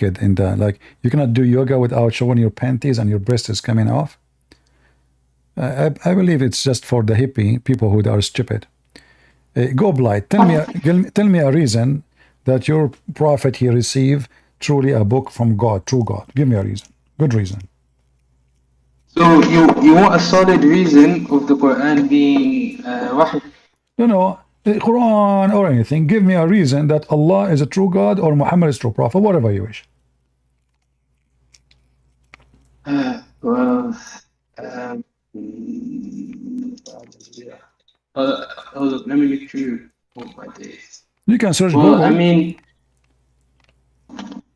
naked in the, like, you cannot do yoga without showing your panties and your breast is coming off. I believe it's just for the hippie people who are stupid. Go Blight, tell me a reason that your prophet he received truly a book from God, true God. Give me a reason, good reason. So you want a solid reason of the Quran being wahy? No, the Quran or anything. Give me a reason that Allah is a true God or Muhammad is true prophet, whatever you wish. Well, hold up, let me make sure of my days. You can search Well, Google. I mean,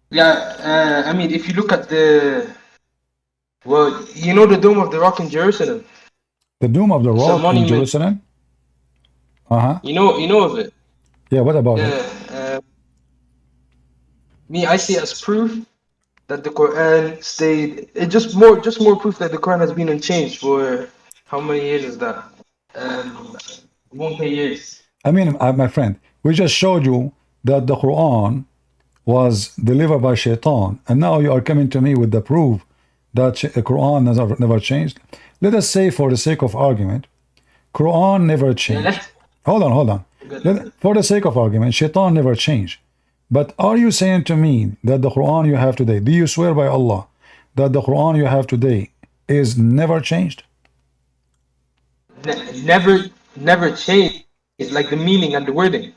yeah, I mean, if you look at the, well, you know the Dome of the Rock in Jerusalem. The Dome of the It's a Rock in monument. Jerusalem. You know of it. Yeah, what about it? Yeah. Me, I see it as proof that the Quran stayed. It just more proof that the Quran has been unchanged for how many years is that? 1K years. I mean, my friend, we just showed you that the Quran was delivered by Shaitan, and now you are coming to me with the proof that the Quran has never changed. Let us say, for the sake of argument, Quran never changed. Yeah, Hold on. For the sake of argument, Shaitan never changed. But are you saying to me that the Quran you have today, do you swear by Allah that the Quran you have today is never changed? never changed. It's like the meaning and the wording.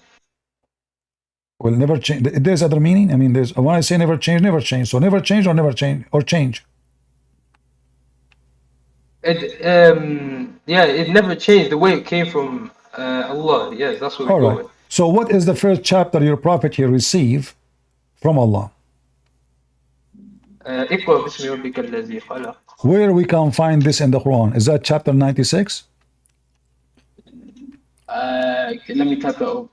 Well, never change. There's other meaning. I mean, there's when I say never change, never change. So never change or never change or change. It never changed the way it came from Allah. Yes, that's what we go with. So what is the first chapter your prophet he received from Allah? Where we can find this in the Quran? Is that chapter 96? Let me type it up.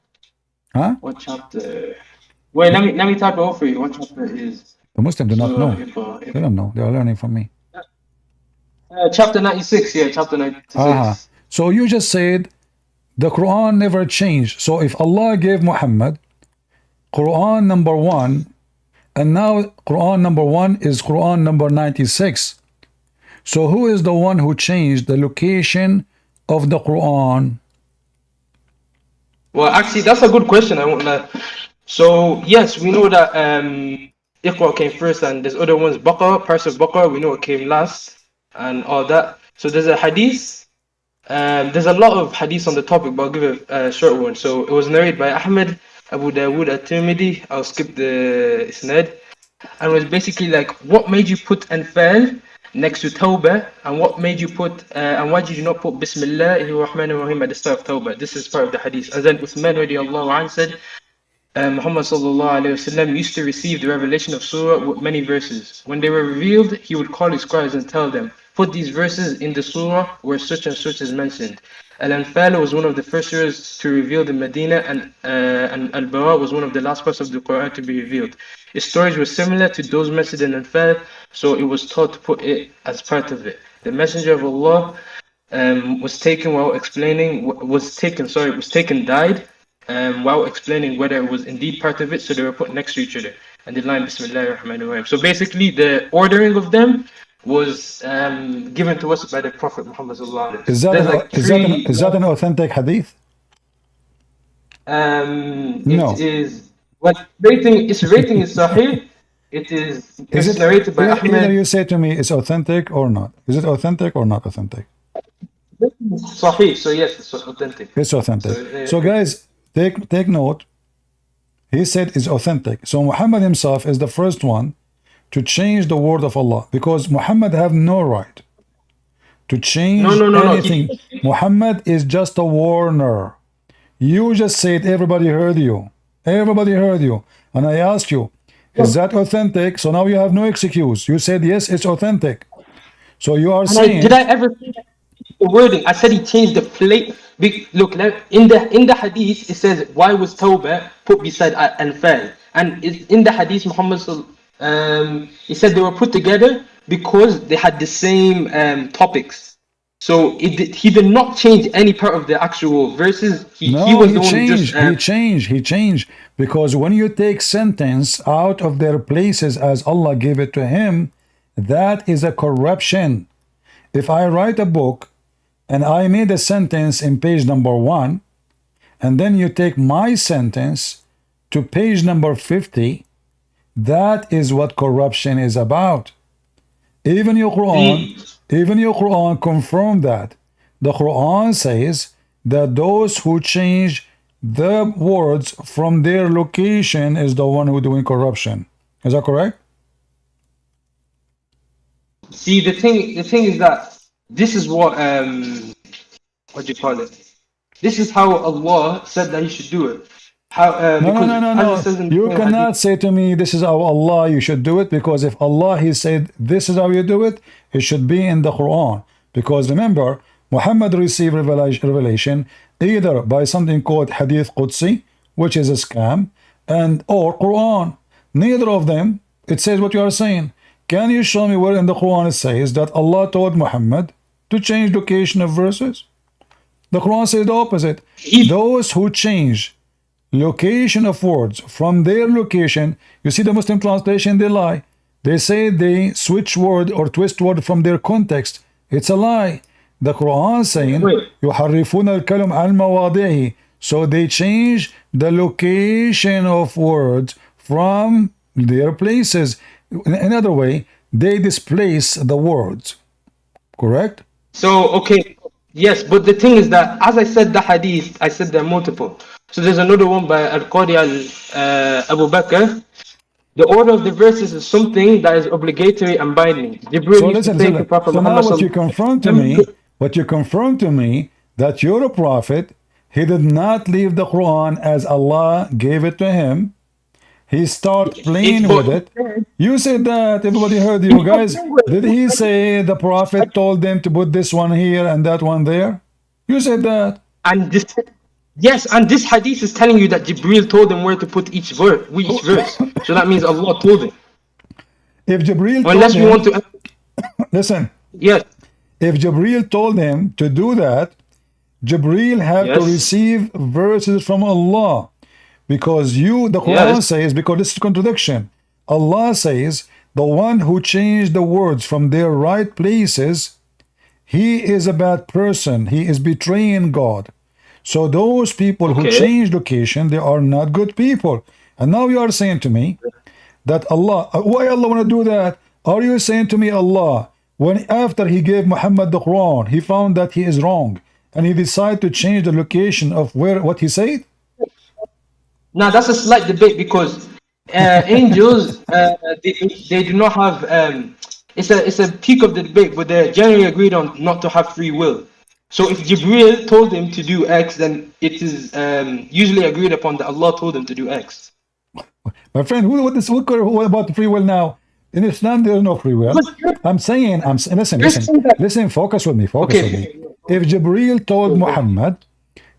Huh? What chapter? Wait, let me type it out for you. What chapter it is? The Muslims do not know. They don't know. They are learning from me. Chapter 96. Yeah, chapter 96. So you just said the Quran never changed. So if Allah gave Muhammad Quran number 1, and now Quran number 1 is Quran number 96. So who is the one who changed the location of the Quran? Well, actually, that's a good question. I won't lie. So yes, we know that Iqra came first, and there's other ones. Baqarah, parts of Baqarah, we know it came last, and all that. So there's a hadith. There's a lot of hadith on the topic, but I'll give a short one. So it was narrated by Ahmed, Abu Dawood, at-Tirmidhi. I'll skip the isnad. And it was basically like, what made you put Anfal next to Tawbah, and what made you put, and why did you not put Bismillahir Rahmanir Rahim at the start of Tawbah? This is part of the hadith. And then Uthman radiallahu anhu said, Muhammad sallallahu alayhi wasallam used to receive the revelation of surah with many verses. When they were revealed, he would call his scribes and tell them, put these verses in the surah where such and such is mentioned. Al-Anfal was one of the first surahs to reveal in Medina, and Al-Bara was one of the last parts of the Quran to be revealed. Its stories were similar to those mentioned in Al-Anfal, so it was taught to put it as part of it. The Messenger of Allah was taken, died while explaining whether it was indeed part of it, so they were put next to each other. And the line Bismillahir Rahmanir Rahim. So basically, the ordering of them was given to us by the Prophet Muhammad sallallahu alaihi wasallam. Is that an authentic hadith? No. It is. What rating? Its rating is Sahih. It's narrated by Ahmed. Either you say to me it's authentic or not. Is it authentic or not authentic? Sahih. So yes, it's authentic. It's authentic. So guys, take note. He said it's authentic. So Muhammad himself is the first one to change the word of Allah, because Muhammad have no right to change anything. Muhammad is just a warner. You just said everybody heard you. Everybody heard you. And I asked you, is that authentic? So now you have no excuse. You said yes, it's authentic. So you are saying. Did I ever say the wording? I said he changed the plate. Look, in the hadith it says, why was Tawbah put beside Anfal? And in the hadith Muhammad he said they were put together because they had the same topics. So he did not change any part of the actual verses. He No, was he the one who just changed. He changed. Because when you take sentence out of their places as Allah gave it to him, that is a corruption. If I write a book and I made a sentence in page number 1, and then you take my sentence to page number 50, that is what corruption is about. Even your Quran confirmed that. The Quran says that those who change the words from their location is the one who doing corruption. Is that correct? see the thing is that this is what do you call it? This is how Allah said that He should do it. How No, because as it no. says in You the cannot hadith, say to me, this is how Allah you should do it, because if Allah He said this is how you do it, it should be in the Quran. Because remember, Muhammad received revelation either by something called Hadith Qudsi, which is a scam, and or Quran. Neither of them, it says what you are saying. Can you show me where in the Quran it says that Allah told Muhammad to change location of verses? The Quran says the opposite. Those who change location of words from their location, you see the Muslim translation, they lie. They say they switch word or twist word from their context. It's a lie. The Quran saying يحرفون الكلم عن مواضعه, so they change the location of words from their places. In another way, they displace the words. Correct? so okay, yes, but the thing is that as I said the hadith, I said they're multiple. So there's another one by Al-Qadi Abu Bakr. The order of the verses is something that is obligatory and binding. Jibril So used to listen, say to Prophet so now Muhammad what you confirm to me, that you're a prophet, he did not leave the Quran as Allah gave it to him. He started playing with it. You said that, everybody heard you guys. Did he say the prophet told them to put this one here and that one there? You said that. And this, yes, and this hadith is telling you that Jibril told him where to put each verse. So that means Allah told him. If Jibril told Unless we him, want to, listen, yes, if Jibril told him to do that, Jibril had to yes, receive verses from Allah. Because the Quran yes, says, because this is contradiction. Allah says, the one who changed the words from their right places, he is a bad person. He is betraying God. So those people who okay. change location, they are not good people. And now you are saying to me that Allah, why Allah want to do that? Are you saying to me Allah, when after he gave Muhammad the Quran, he found that he is wrong, and he decided to change the location of what he said? Now that's a slight debate because angels they do not have it's a peak of the debate, but they're generally agreed on not to have free will. So if Jibril told him to do X, then it is usually agreed upon that Allah told him to do X. My friend, what about free will now? In Islam, there is no free will. I'm saying, listen, focus with me, If Jibril told Muhammad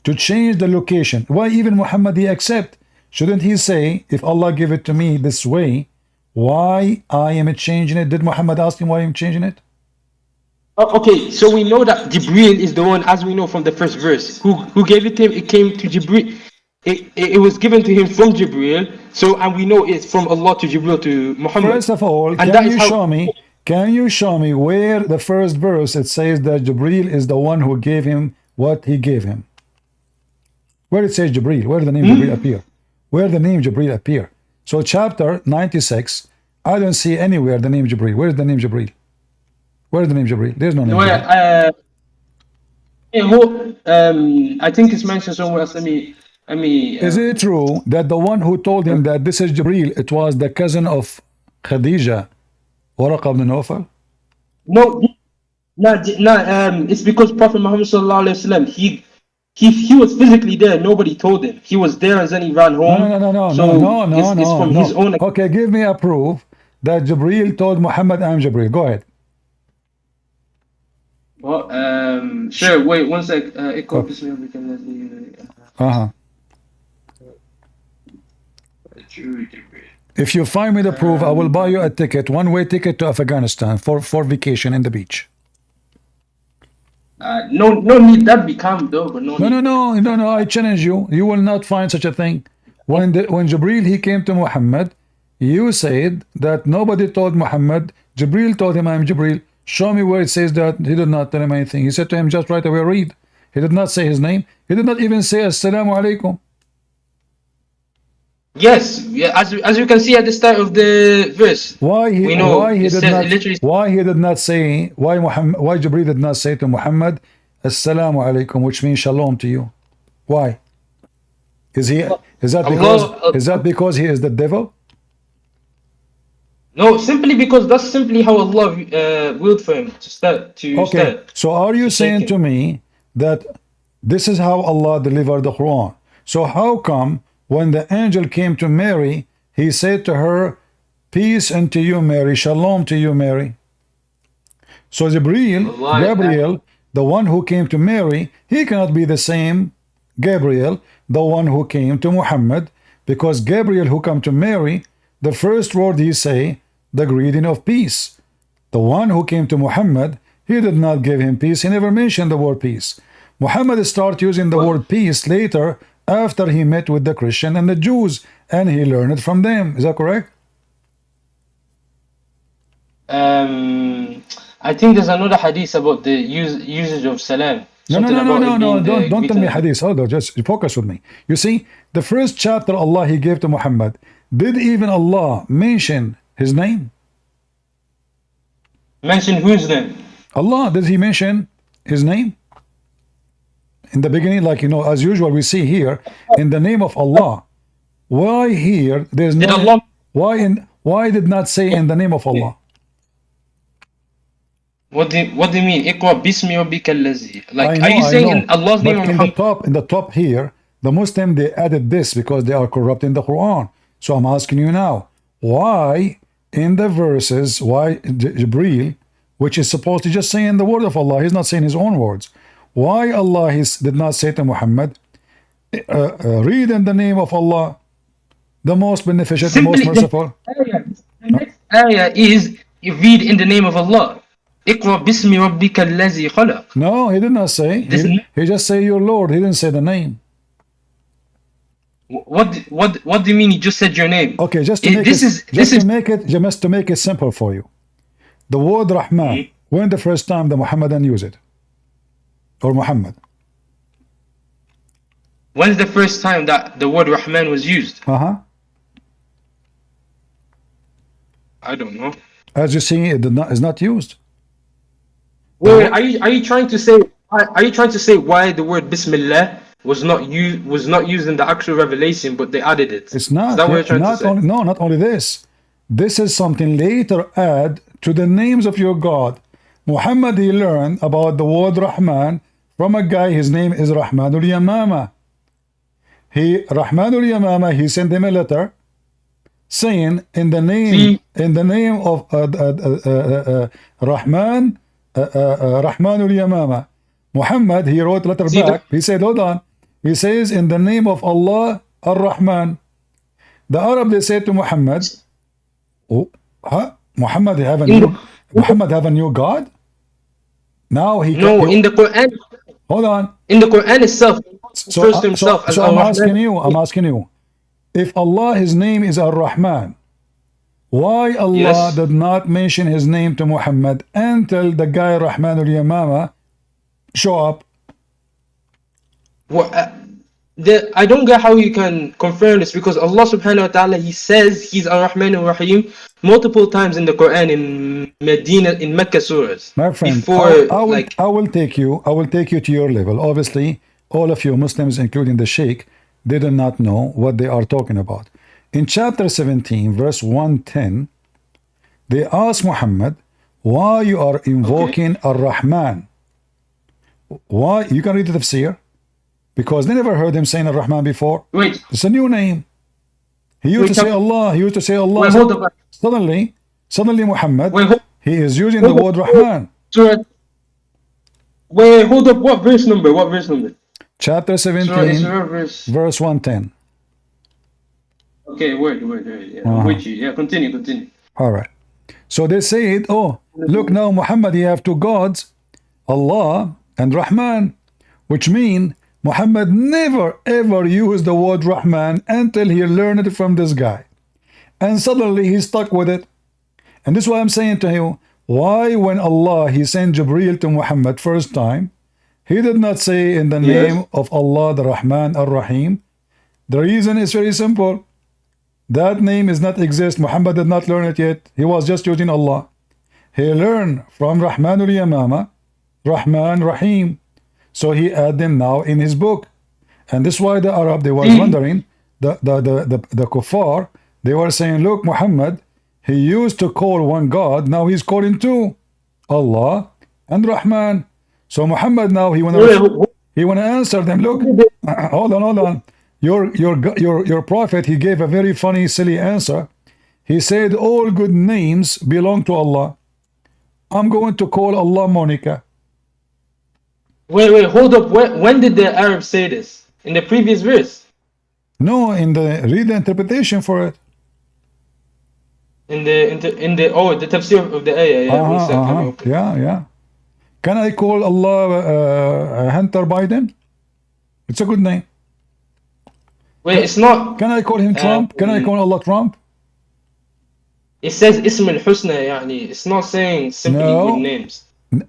to change the location, why even Muhammad he accept? Shouldn't he say, if Allah give it to me this way, why I am changing it? Did Muhammad ask him why I'm changing it? Okay, so we know that Jibril is the one, as we know from the first verse, who gave it to him. It came to Jibril. It was given to him from Jibril. So, and we know it's from Allah to Jibril to Muhammad. First of all, and can you show me where the first verse it says that Jibril is the one who gave him what he gave him? Where it says Jibril, where the name Jibril appear? Where the name Jibril appear? So chapter 96, I don't see anywhere the name Jibril. Where's the name Jibril? Where's the name Jibril? There's no name Jibril. I think it's mentioned somewhere else. Is it true that the one who told him that this is Jibril, it was the cousin of Khadija, Waraq ibn Nawfal? No, it's because Prophet Muhammad sallallahu alaihi wasallam, he was physically there. Nobody told him. He was there and then he ran home. No. His own. Okay, give me a proof that Jibril told Muhammad, I'm Jibril. Go ahead. Well, sure. Wait one sec. If you find me the proof, I will buy you a ticket, one-way ticket to Afghanistan for vacation in the beach. No need that be calm though, but no No, no, need. no, no, no. I challenge you. You will not find such a thing. When Jibril he came to Muhammad, you said that nobody told Muhammad. Jibril told him, "I'm Jibril. Show me where it says that." He did not tell him anything. He said to him, "Just right away read." He did not say his name. He did not even say Assalamu alaikum. Yes, yeah, as you can see at the start of the verse, Why he we know why he it did says it not literally. why he did not say why Jibril did not say to Muhammad Assalamu alaikum, which means shalom to you? Why? Is he Allah, is that because he is the devil? no, simply because that's simply how Allah willed for him to start Okay, so are you to take saying him. to me that this is how Allah delivered the Quran? So how come when the angel came to Mary, he said to her, "Peace unto you, Mary, shalom to you, Mary"? So Allah, Gabriel, the one who came to Mary, he cannot be the same Gabriel, the one who came to Muhammad, because Gabriel who come to Mary, the first word he say, the greeting of peace. The one who came to Muhammad, he did not give him peace. He never mentioned the word peace. Muhammad started using the word peace later after he met with the Christian and the Jews, and he learned it from them. Is that correct? I think there's another hadith about the usage of salam. No, no, Something no, no, about no, it no. being the Don't tell me greeting. hadith. Hold on, just focus with me. You see, the first chapter Allah He gave to Muhammad, did even Allah mention His name? Mention whose name? Allah, did He mention His name? In the beginning, like as usual, we see here, in the name of Allah. Why here there's Did no Allah? why did not say in the name of Allah? What do you mean? Iqra bismi rabbika allazi. Like, are you I saying know. in Allah's name But or Muhammad? in the top here, the Muslim they added this because they are corrupting the Quran. So I'm asking you now, why in the verses, why Jibril, which is supposed to just say in the word of Allah, he's not saying his own words. Why Allah did not say to Muhammad, read in the name of Allah, the most beneficent, the most Simply, merciful? the next ayah is you read in the name of Allah. Iqra bismi rabbika allazi khalaq. No, he did not say. This He just say your Lord. He didn't say the name. what do you mean? He just said your name. Okay, just to make it simple for you. The word Rahman, when the first time the Muhammadan use it? Or Muhammad? When's the first time that the word Rahman was used? I don't know. As you see, it is not used. Wait, are you trying to say? Are you trying to say why the word Bismillah was not used in the actual revelation, but they added it? It's not. Is that what you're trying to say? Not only this. This is something later add to the names of your God. Muhammad, he learned about the word Rahman from a guy. His name is Rahmanul Yamama. Rahmanul Yamama, he sent him a letter saying in the name of Rahman, Rahmanul Yamama. Muhammad, he wrote a letter back. He said, hold on. He says, in the name of Allah, the Arab, they said to Muhammad, Muhammad have a new God? Now in the Quran. Hold on. In the Quran itself, refers to himself as I'm asking you, if Allah, His name is Ar-Rahman, why Allah did not mention His name to Muhammad until the guy Rahman al-Yamama show up? Well, I don't get how you can confirm this, because Allah subhanahu wa ta'ala, He says He's Ar-Rahman Ar-Rahim multiple times in the Quran, in Medina, in Mecca surahs. My friend, I will take you to your level. Obviously, all of you Muslims, including the Sheikh, they do not know what they are talking about. In chapter 17, verse 110, they ask Muhammad, why you are invoking Ar-Rahman? Why? You can read the tafsir. Because they never heard him saying Ar-Rahman before. Wait. It's a new name. He used to say Allah. He used to say Allah. Wait, hold on. Suddenly Muhammad, he is using hold the word Rahman. Wait, hold up. What verse number? Chapter 17, verse 110. Okay, word. Yeah. With you. Yeah, continue. All right. So they said, oh, look now, Muhammad, you have two gods, Allah and Rahman, which mean Muhammad never ever used the word Rahman until he learned it from this guy. And suddenly he stuck with it. And this is why I'm saying to you, why when Allah, he sent Jibreel to Muhammad first time, he did not say in the name of Allah, the Rahman Ar-Rahim. The reason is very simple. That name is not exist. Muhammad did not learn it yet. He was just using Allah. He learned from Rahman al-Yamama, Rahman Rahim. So he add them now in his book. And this is why the Arab, they were wondering, the kuffar, they were saying, look, Muhammad, he used to call one God, now he's calling two, Allah and Rahman. So Muhammad now, he want to answer them, look, hold on. Your prophet, he gave a very funny, silly answer. He said, all good names belong to Allah. I'm going to call Allah Monica. Wait, hold up. When did the Arabs say this? In the previous verse? No, read the interpretation for it. In the tafsir of the ayah. Yeah. Can I call Allah Hunter Biden? It's a good name. Wait, it's not. Can I call him Trump? Can I call Allah Trump? It says Ism al-Husna, يعني. It's not saying simply good names.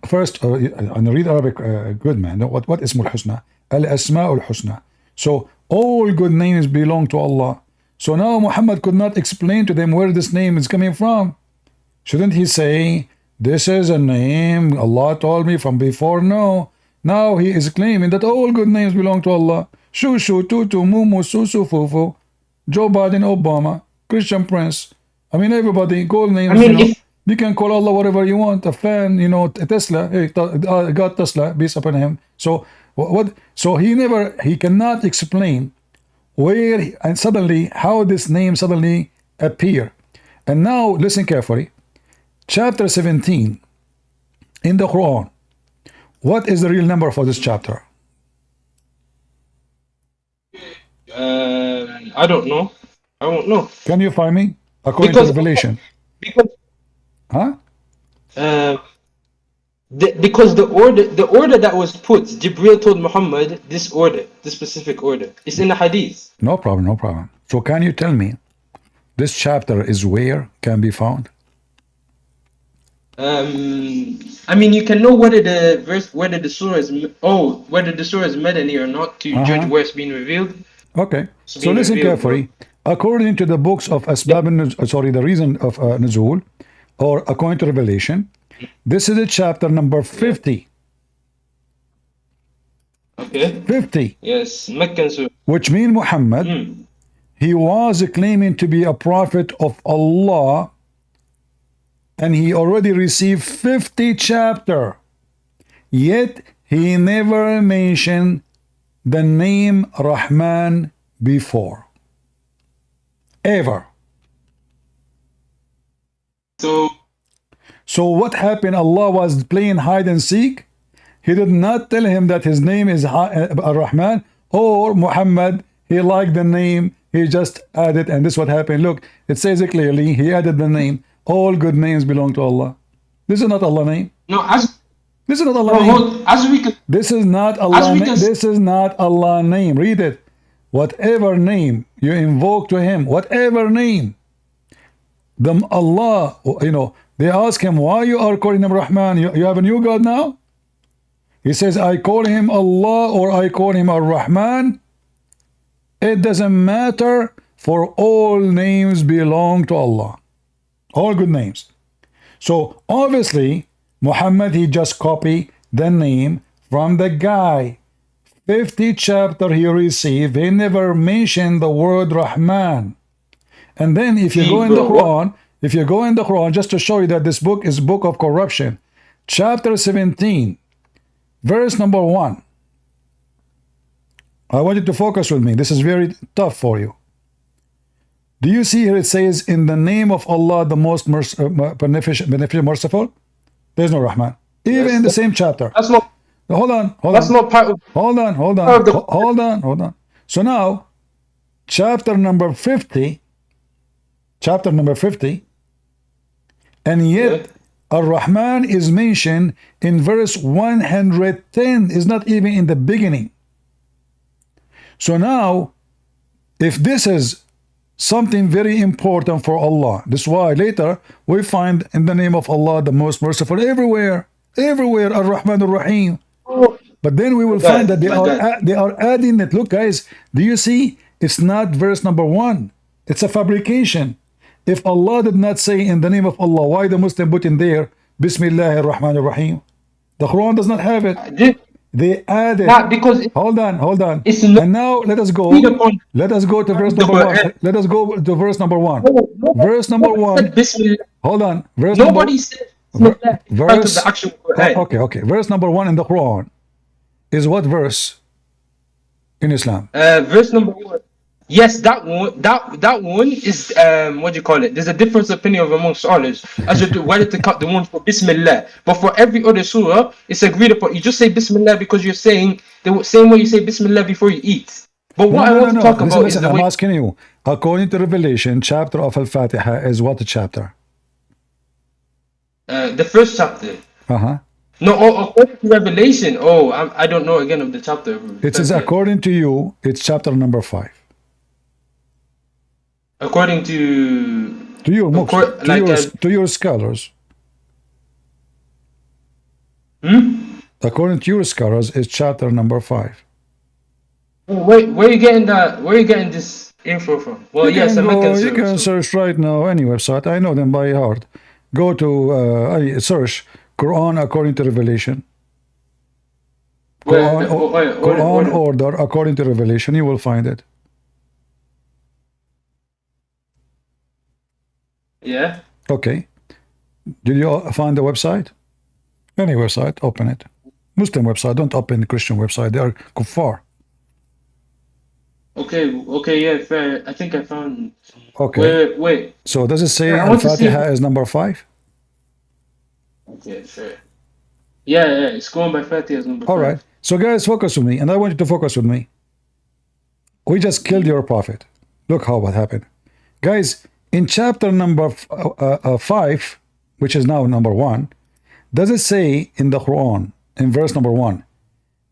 First, and read Arabic, good man. What Ism al-Husna? Al-Asma al-Husna. So all good names belong to Allah. So now Muhammad could not explain to them where this name is coming from. Shouldn't he say, this is a name Allah told me from before? No. Now he is claiming that all good names belong to Allah. Shushu, Tutu, Mumu, Susu, Fufu, Joe Biden, Obama, Christian Prince. I mean, everybody, gold names. You can call Allah whatever you want. A fan, Tesla. Hey, God Tesla, peace upon him. So what? So he cannot explain where and suddenly how this name suddenly appear. And now listen carefully. Chapter 17 in the Quran. What is the real number for this chapter? I don't know. I won't know. Can you find me? According to Revelation. Because Huh? because the order that was put, Jibreel told Muhammad this specific order. It's in the hadith. No problem. So can you tell me this chapter is where can be found? I mean, you can know whether the surah is Madani or not to judge where it's being revealed. Okay. So listen carefully. According to the books of the reason of Nuzul, or according to Revelation, this is the chapter number 50. Okay. 50. Yes, Meccan surah. Which means Muhammad, he was claiming to be a prophet of Allah, and he already received 50 chapters. Yet he never mentioned the name Rahman before. Ever. So what happened? Allah was playing hide and seek. He did not tell him that his name is Ar-Rahman, or Muhammad, he liked the name, he just added, and this is what happened. Look, it says it clearly, he added the name. All good names belong to Allah. This is not Allah name. No, this is not Allah name. This is not Allah name. This is not Allah name. Read it. Whatever name you invoke to him, whatever name, Allah, they ask him, why you are calling him Rahman? You have a new God now? He says, I call him Allah or I call him Ar-Rahman. It doesn't matter, for all names belong to Allah. All good names. So obviously, Muhammad, he just copied the name from the guy. 50 chapter he received, he never mentioned the word Rahman. And then if you go in the Quran, just to show you that this book is book of corruption, chapter 17, verse number 1. I want you to focus with me. This is very tough for you. Do you see here it says, in the name of Allah, the most beneficent, merciful? There's no Rahman. Even in the same chapter. That's not. Hold on. That's not part of. Hold on. So now, chapter number 50, and yet Ar-Rahman is mentioned in verse 110. Is not even in the beginning. So now, if this is something very important for Allah, this is why later we find in the name of Allah the most merciful everywhere, everywhere, Ar-Rahman Ar-Rahim. But then we will find that they are adding it. Look, guys, do you see? It's not verse number 1. It's a fabrication. If Allah did not say in the name of Allah, why the Muslim put in there Bismillah ar-Rahman ar-Rahim? The Quran does not have it. They added. Because hold on. It's not, and now let us go. Let us go to verse number 1. Let us go to verse number 1. Verse number 1. Hold on. Verse nobody said verse. The actual Quran. Okay. Verse number 1 in the Quran is what verse in Islam? Verse number 1. Yes, that one is what do you call it? There's a difference of opinion among scholars as to whether to cut the one for Bismillah. But for every other surah, it's agreed upon. You just say Bismillah because you're saying the same way you say Bismillah before you eat. But what I want to talk about is the I'm way. asking you, according to Revelation, chapter of Al-Fatiha is what chapter? The first chapter. No, according to Revelation. I don't know again of the chapter. It is according to you, it's chapter number 5. According to your to your scholars. According to your scholars, it's chapter number 5. Wait, where are you getting that? Where are you getting this info from? Well, you can search right now any website. I know them by heart. Go to search Quran according to Revelation. Quran order according to Revelation. You will find it. Yeah. Okay. Did you find the website? Any website, open it. Muslim website, don't open the Christian website. They are kuffar. Okay, yeah, fair. I think I found. Okay. Wait. So does it say Al-Fatiha is number 5? Okay, fair. Yeah, it's going by Fatiha as number 5. All right. So guys, focus with me, and I want you to focus with me. We just killed your prophet. Look what happened. Guys, in chapter number 5, which is now number 1, does it say in the Quran, in verse number 1,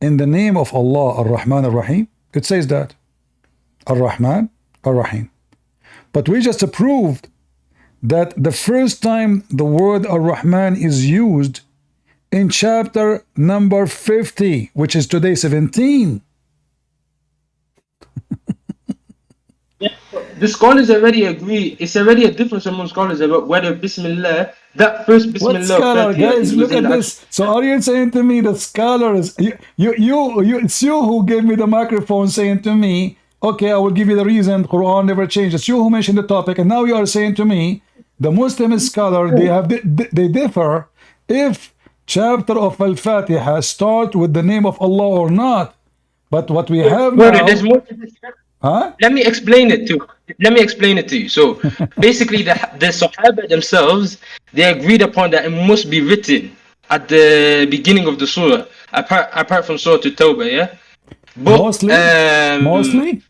in the name of Allah, Ar-Rahman Ar-Rahim? It says that. Ar-Rahman Ar-Rahim. But we just proved that the first time the word Ar-Rahman is used in chapter number 50, which is today 17. The scholars already agree. It's already a difference among scholars about whether Bismillah, that first Bismillah. What scholar, guys? Look at this. So are you saying to me the scholars? It's you who gave me the microphone, saying to me, "Okay, I will give you the reason Quran never changed." It's you who mentioned the topic, and now you are saying to me, the Muslim scholar they differ if chapter of Al-Fatiha start with the name of Allah or not. But what we have now. There's more to this. Let me explain it to you. So basically the Sahaba themselves, they agreed upon that it must be written at the beginning of the surah, apart from Surah At-Tawbah, yeah? But, mostly.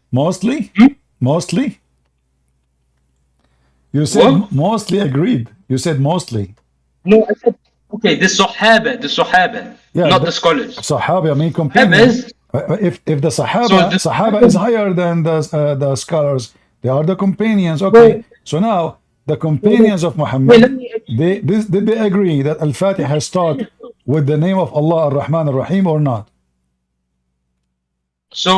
You said what? Mostly agreed. You said mostly. No, I said okay, the Sahaba, not the scholars. Sahaba, I mean companions. If the Sahaba is higher than the scholars, they are the companions. Okay, so now the companions of Muhammad, did they agree that Al-Fatiha start with the name of Allah Ar-Rahman Ar-Rahim or not? So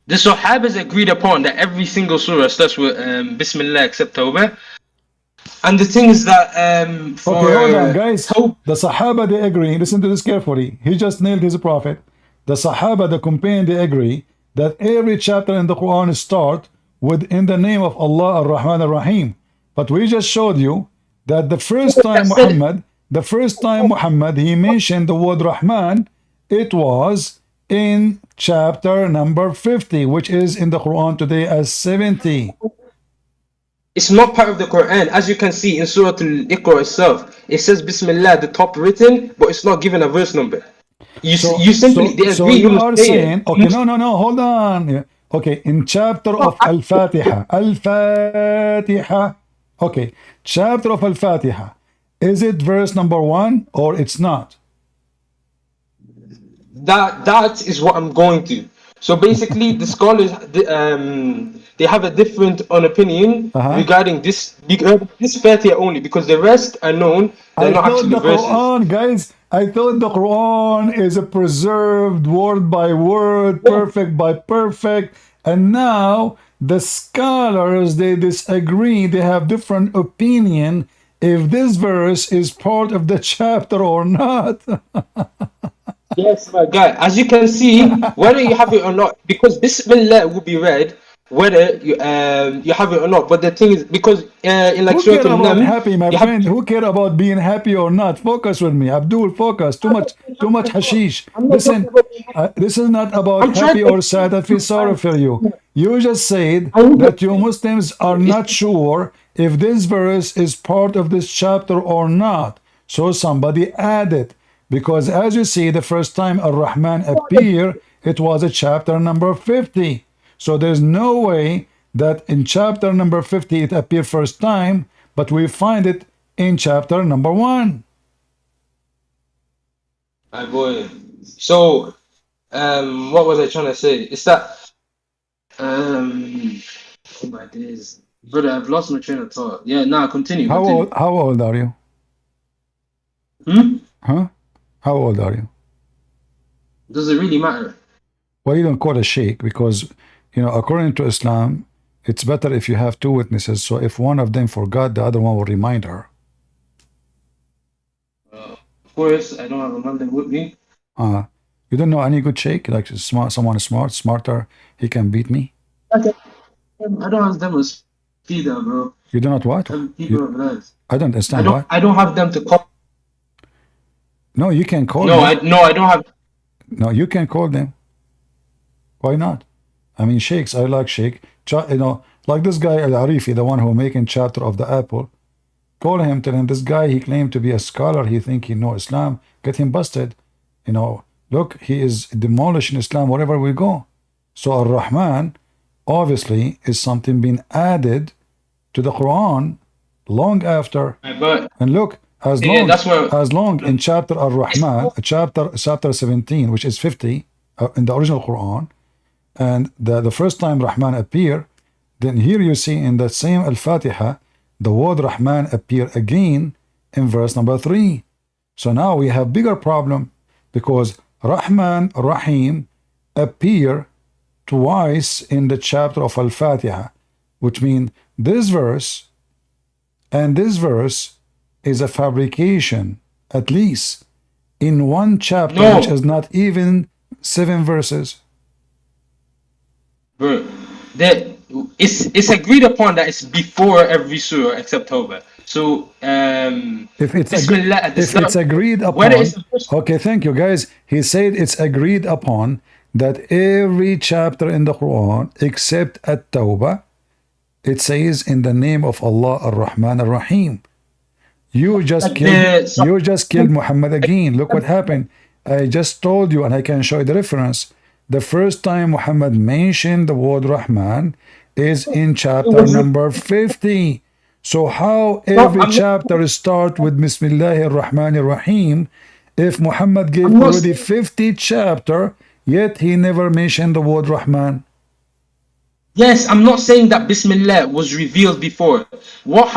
the Sahabas agreed upon that every single surah starts with Bismillah except Tawbah. And the thing is that okay, hold on, guys. The Sahaba, they agree. Listen to this carefully. He just nailed his prophet. The Sahaba, the companion, they agree that every chapter in the Quran start with in the name of Allah Ar-Rahman Ar-Rahim. But we just showed you that the first time Muhammad, he mentioned the word Rahman, it was in chapter number 50, which is in the Quran today as 70. It's not part of the Quran. As you can see in Surah Al-Iqra itself, it says Bismillah, the top written, but it's not given a verse number. You simply agree. So you are saying, okay, no, hold on. Yeah. Okay, in chapter of Al-Fatiha, okay, chapter of Al-Fatiha, Is it verse number 1 or it's not? That is what I'm going to. So basically, the scholars they have a different opinion Uh-huh. regarding this Fatiha only, because the rest are known. They're I not thought actually the verses. Quran, guys, I thought the Quran is a preserved word by word, Yeah. perfect by perfect. And now the scholars, they disagree, they have different opinion if this verse is part of the chapter or not. Yes, my guy. As you can see, whether you have it or not, because Bismillah will be read whether you have it or not. But the thing is, because in like Who Surah care about An-Naml, happy, my you have. friend? Who care about being happy or not? Focus with me. Abdul, focus. Too much hashish. I'm not talking Listen, about. this is not about I'm trying happy to or sad. I feel explain. sorry for you. You just said I need to that you explain. Muslims are not sure if this verse is part of this chapter or not. So somebody added. Because as you see, the first time Ar-Rahman appeared, it was a chapter number 50. So there's no way that in chapter number 50 it appeared first time, but we find it in chapter number 1. My boy. So, what was I trying to say? It's that, oh my days, brother, I've lost my train of thought. Yeah, nah, continue. How old are you? Hmm? Huh? How old are you? Does it really matter? Well, you don't call a sheikh because, according to Islam, it's better if you have two witnesses. So if one of them forgot, the other one will remind her. Of course, I don't have a man with me. Uh, you don't know any good sheikh, like someone smart, smarter, he can beat me? Okay. I don't have them as feeder, bro. You do not what? I'm people of life. I don't understand what? I don't have them to call. No, you can call No, them. I don't have. No, you can call them. Why not? I mean, sheikhs, I like sheikh. Like this guy Al-Arifi, the one who making chapter of the Apple. Call him, tell him this guy, he claimed to be a scholar, he think he know Islam, get him busted. Look, he is demolishing Islam wherever we go. So Ar-Rahman obviously is something being added to the Quran long after. But And look, yeah, that's where. as long in chapter Ar-Rahman, chapter 17, which is 50 in the original Quran, and the first time Rahman appear, then here you see in that same Al-Fatiha, the word Rahman appear again in verse number 3. So now we have bigger problem because Rahman, Rahim appear twice in the chapter of Al-Fatiha, which means this verse and this verse is a fabrication, at least in one chapter, which No, is not even 7 verses. bro. That it's agreed upon that it's before every surah except Tawbah. So If it's Bismillah at the if it's start, agreed whether it's upon, the first. okay, thank you guys. He said it's agreed upon that every chapter in the Quran except At-Tawbah, it says in the name of Allah Ar-Rahman Ar-Rahim. You just killed Muhammad again. Look what happened. I just told you, and I can show you the reference. The first time Muhammad mentioned the word Rahman is in chapter number 50. So how No, every I'm not. chapter start with Bismillahir Rahmanir Rahim if Muhammad gave I'm not already saying. 50 chapter, yet he never mentioned the word Rahman? Yes, I'm not saying that Bismillah was revealed before. What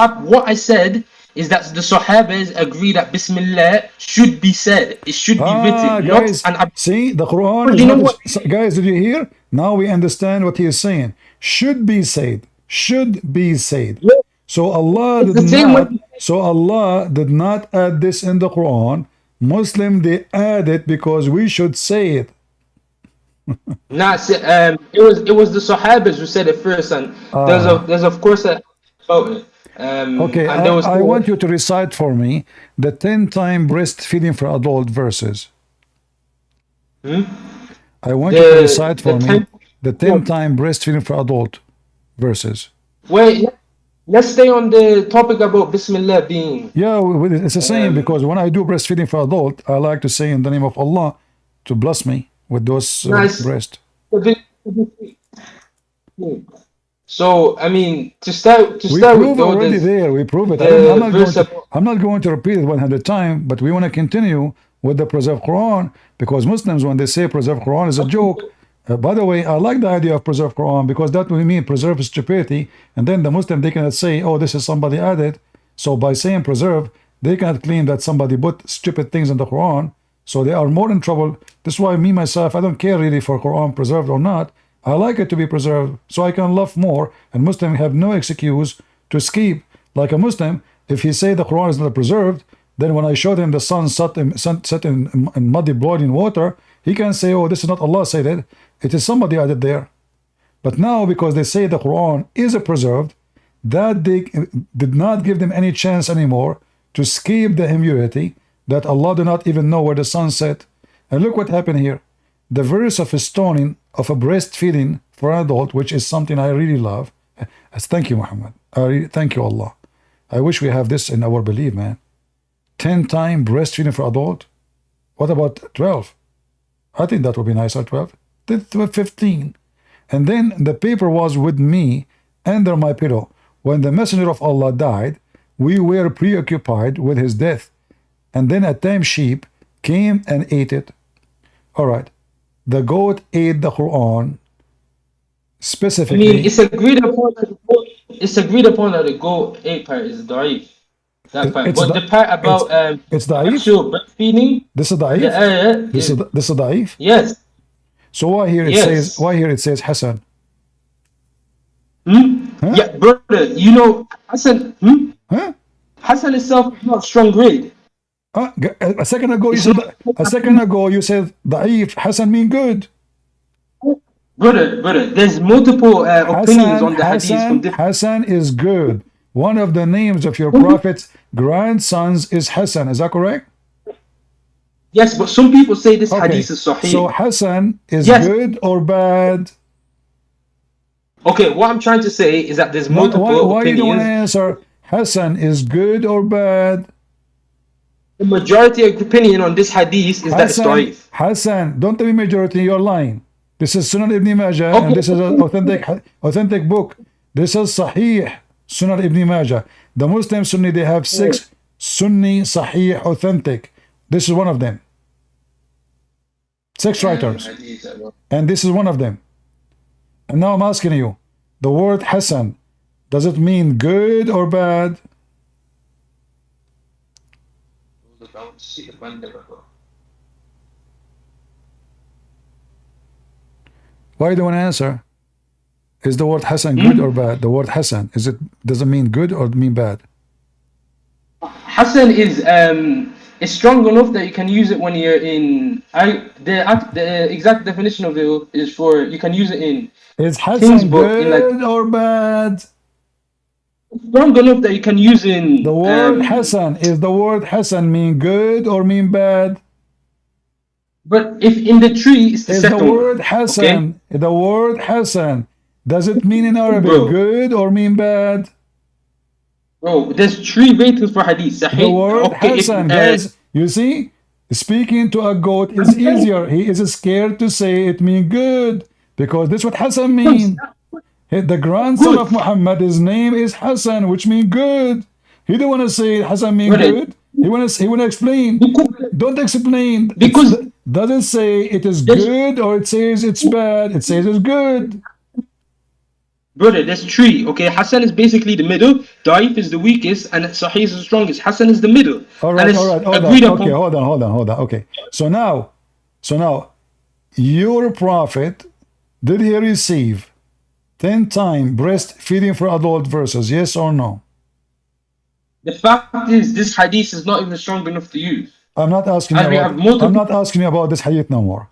I said is that the Sahabas agree that Bismillah should be said. It should be Ah, written, not guys, an. see, the Quran But is you know not. what? Guys, did you hear? Now we understand what he is saying. Should be said. Should be said. Yeah, So Allah it's did the same not. way. So Allah did not add this in the Quran. Muslim they add it because we should say it. Nah, it was the Sahabas who said it first, and there's of course a about it. Okay, And there was. I want you to recite for me the 10-time breastfeeding for adult verses. Hmm? I want you to the recite the for me 10. the 10-time breastfeeding for adult verses. Wait, let's stay on the topic about Bismillah being. Yeah, it's the same Um, because when I do breastfeeding for adult, I like to say in the name of Allah to bless me with those nice. breast. For this- So I mean, to start We with prove though, already there's there. We prove it. the verse of I'm not going to repeat it 100 times, but we want to continue with the preserved Quran because Muslims, when they say preserved Quran, is a joke. By the way, I like the idea of preserved Quran because that will mean preserve stupidity, and then the Muslim they cannot say, "Oh, this is somebody added." So by saying preserve, they cannot claim that somebody put stupid things in the Quran. So they are more in trouble. This is why me myself, I don't care really for Quran preserved or not. I like it to be preserved so I can love more, and Muslims have no excuse to escape. Like a Muslim, if he say the Quran is not preserved, then when I showed him the sun set in muddy boiling water, he can say, "Oh, this is not Allah said it. It is somebody added there." But now, because they say the Quran is preserved, that they did not give them any chance anymore to escape the immunity that Allah do not even know where the sun set. And look what happened here. The verse of stoning of a breastfeeding for an adult, which is something I really love. Thank you, Muhammad. Thank you, Allah. I wish we have this in our belief, man. 10-time breastfeeding for adult. What about 12? I think that would be nicer, 12. 15. And then the paper was with me under my pillow. When the messenger of Allah died, we were preoccupied with his death. And then a tame sheep came and ate it. All right. The goat ate the Quran I specifically. mean, it's agreed upon that the goat ate part is da'if. That part. It's But the part about it's da'if. actual breastfeeding, This is the da'if. ayah, This is da'if. yes, So why here it says yes. Hassan? Huh? Yeah, brother, you know, Hassan, Huh? Hassan itself is not strong grade. A second ago you It's said not, da'if. Hassan mean good. brother, there's multiple opinions on the hadith from different. Hassan is good. One of the names of your prophet's grandsons is Hassan. Is that correct? Yes, but some people say this Okay. hadith is sahih. So Hassan is Yes. good or bad? Okay, what I'm trying to say is that there's Why multiple you don't want to opinions. answer? Hassan is good or bad? The majority of opinion on this hadith is that it's da'if. Hassan, don't tell me majority, you're lying. This is Sunan Ibn Majah, and Okay. this is an authentic book. This is Sahih Sunan Ibn Majah. The Muslim Sunni, they have 6 Sunni Sahih authentic. This is one of them. 6 writers, and this is one of them. And now I'm asking you, the word Hassan, does it mean good or bad? Why you don't want to answer? Is the word Hassan good or bad? The word Hassan, does it mean good or mean bad? Hassan is strong enough that you can use it when you're in. The exact definition of it is for you can use it in Is King's Hassan book in like good or bad? strong enough that you can use in The word Hassan, is the word Hassan mean good or mean bad? But if in the tree it's the Is the second word one. Hassan, the word Hassan, does it mean in Arabic Bro. good or mean bad? Bro, there's 3 ratings for hadith. The Sahih. word Okay, Hassan, guys, you see, speaking to a goat is easier. He is scared to say it mean good because this is what Hassan mean. The grandson of Muhammad, his name is Hassan, which means good. He don't want to say Hassan mean Brother. good. He want to explain. Don't explain. Because- It doesn't say it is good or it says it's bad. It says it's good. Brother, there's 3. Okay, Hassan is basically the middle. Da'if is the weakest, and Sahih is the strongest. Hassan is the middle. All And right, it's all right, hold agreed on. upon. Okay, hold on. Okay, so now, your prophet, did he receive 10-time breastfeeding for adult verses? Yes or no? The fact is, this hadith is not even strong enough to use. I'm not asking And we you have about. multiple- I'm not asking you about this hadith no more.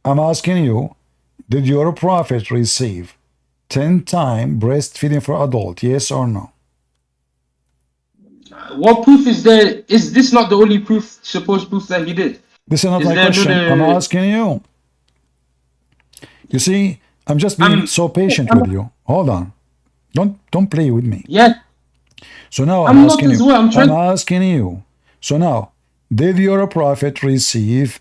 I'm asking you, did your prophet receive 10-time breastfeeding for adult? Yes or no? What proof is there? Is this not the only proof, supposed proof that he did? This is not Is my there question. another- I'm asking you. You see, I'm just being so patient with you. Hold on. Don't play with me. Yeah. So now I'm I'm not asking as you. well. I'm trying- asking you. So now, did your prophet receive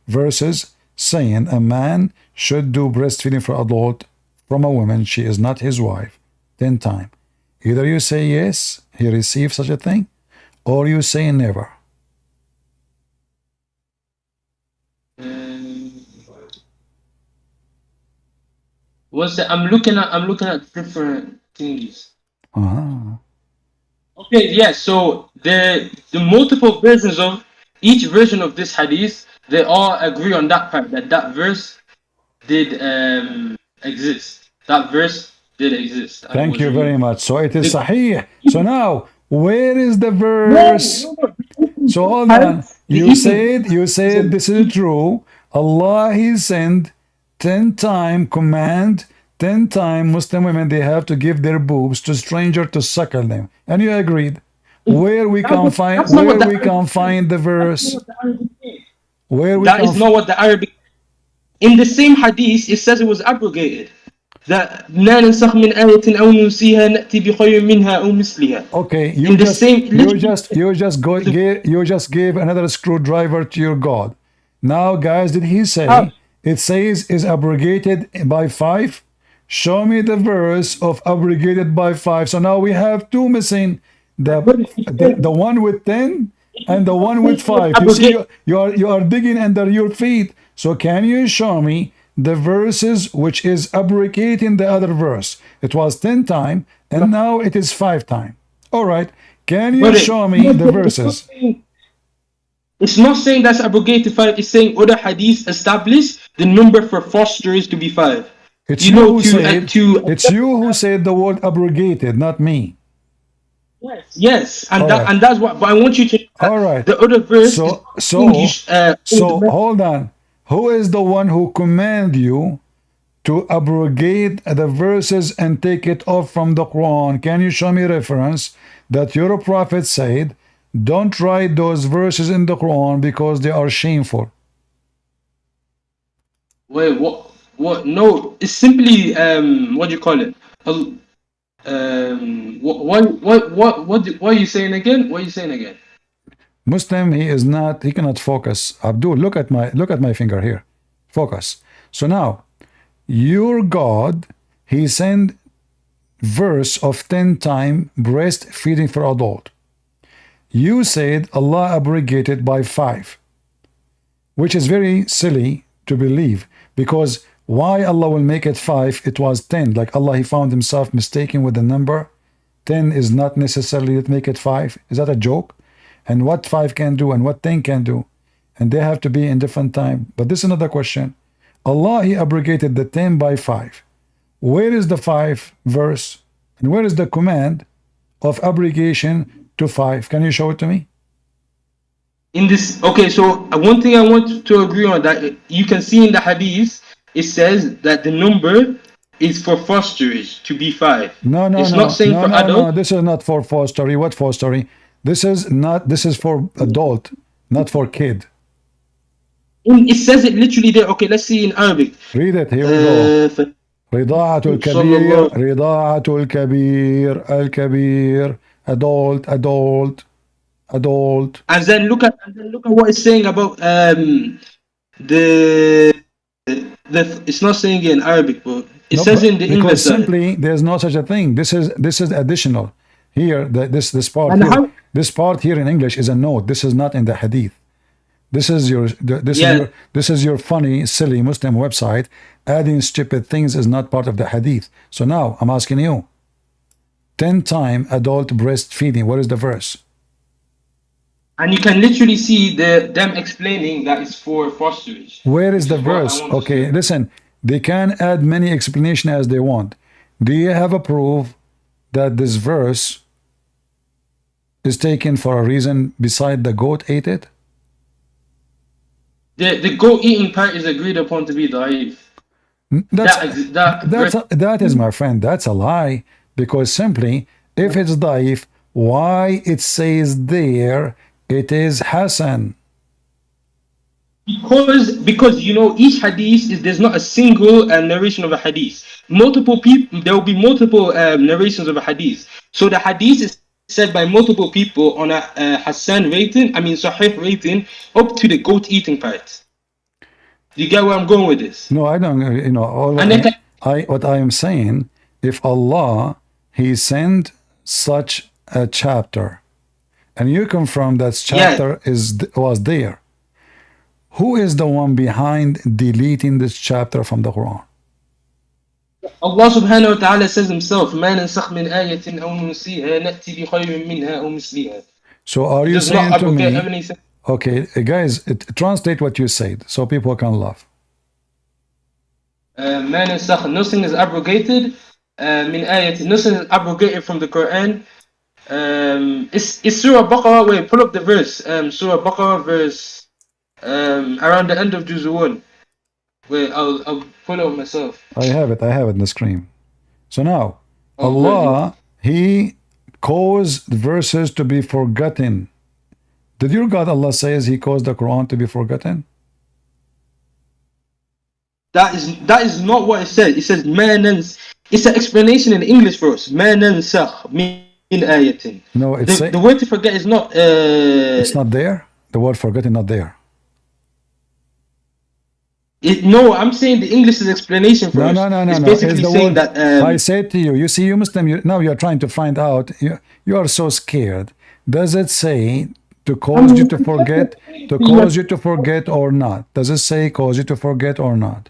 verses saying a man should do breastfeeding for adult from a woman, she is not his wife, 10 times. Either you say yes, he received such a thing, or you say never. What's that? I'm looking at different things. Uh-huh. Okay, yeah. So the multiple versions of each version of this hadith, they all agree on that part, that verse did exist. That verse did exist. And Thank was you very removed. much. So it is sahih. So now, where is the verse? So hold on. You said this is true. Allah He sent 10 time command, 10 time Muslim women they have to give their boobs to stranger to suckle them. And you agreed. Where we can find the verse? Where we That can is not what the Arabic. In the same hadith, it says it was abrogated. That لا ننسخ من آية أو ننسيها نأتي بخير منها أو مثلها. Okay, In the same, you just gave another screwdriver to your God. Now, guys, did he say How? it says is abrogated by 5? Show me the verse of abrogated by 5. So now we have two missing. The one with 10 and the one with 5. You see, you are digging under your feet. So can you show me the verses which is abrogating the other verse? It was 10 times and now it is 5 times. All right. Can you show me the verses? It's not saying that's abrogated 5. It's saying other hadith establish the number for fosters to be 5. It's you who said the word abrogated, not me. Yes, and that's what. But I want you to. All right. The other verse. So hold on. Who is the one who command you to abrogate the verses and take it off from the Quran? Can you show me reference that your prophet said, don't write those verses in the Quran because they are shameful? Wait, what? No, it's simply what do you call it? What are you saying again? What are you saying again? Muslim, he cannot focus. Abdul, look at my finger here. Focus. So now, your God, he sent verse of 10 times breastfeeding for adult. You said Allah abrogated by 5, which is very silly to believe, because why Allah will make it 5? It was 10. Like Allah, he found himself mistaken with the number. 10 is not necessarily to make it 5. Is that a joke? And what 5 can do and what 10 can do, and they have to be in different time. But this is another question. Allah, he abrogated the 10 by 5. Where is the 5 verse? And where is the command of abrogation to 5? Can you show it to me? In this, okay, so one thing I want to agree on, that you can see in the hadith, it says that the number is for fosterage to be 5. No, it's not saying for adult. No, this is not for fostery. What fostery? This is for adult, not for kid. It says it literally there. Okay, let's see in Arabic. Read it. Here we go. رضاعة الكبير رضاعة الكبير الكبير adult. And then look at what it's saying about it's not saying it in Arabic, but it says in the English. Because simply there's no such a thing. This is additional. Here, this part and here, this part here in English is a note. This is not in the hadith. This is your funny, silly Muslim website. Adding stupid things is not part of the hadith. So now I'm asking you, 10 times adult breastfeeding. What is the verse? And you can literally see them explaining that it's for fosterage. Where is the verse? Okay, listen. They can add many explanations as they want. Do you have a proof that this verse is taken for a reason beside the goat ate it? The goat eating part is agreed upon to be da'if. That is, my friend, that's a lie. Because simply, if it's da'if, why it says there it is Hasan? Because you know, each hadith there's not a single narration of a hadith. Multiple people, there will be multiple narrations of a hadith. So the hadith is said by multiple people on a Hassan rating, Sahih rating, up to the goat eating part. Do you get where I'm going with this? No, I don't. what I am saying, if Allah He sent such a chapter, and you confirm that chapter was there, who is the one behind deleting this chapter from the Quran? Allah subhanahu wa ta'ala says himself, ما ننسخ من آية أو ننسيها نأتي بخير منها أو مثلها. So are you Does saying not to abrogate me, everything. okay, guys, translate what you said so people can laugh. ما ننسخ, nothing is abrogated. من آية, nothing is abrogated from the Quran. It's Surah Baqarah. Wait, pull up the verse. Surah Baqarah verse around the end of Juz 1. Wait, I'll pull it up myself. I have it in the screen. So now, Oh, Allah, He caused verses to be forgotten. Did your God Allah says He caused the Quran to be forgotten? That is not what it says. It says ما ننسخ. It's an explanation in English for us. ما ننسخ من آية. No, The word to forget is not. It's not there. The word forgotten not there. No, I'm saying the English is explanation for us. No. It's It's basically the saying word. that. I said to you, you see, you Muslim, now you're trying to find out. You are so scared. Does it say to cause you to forget, or not? Does it say cause you to forget or not?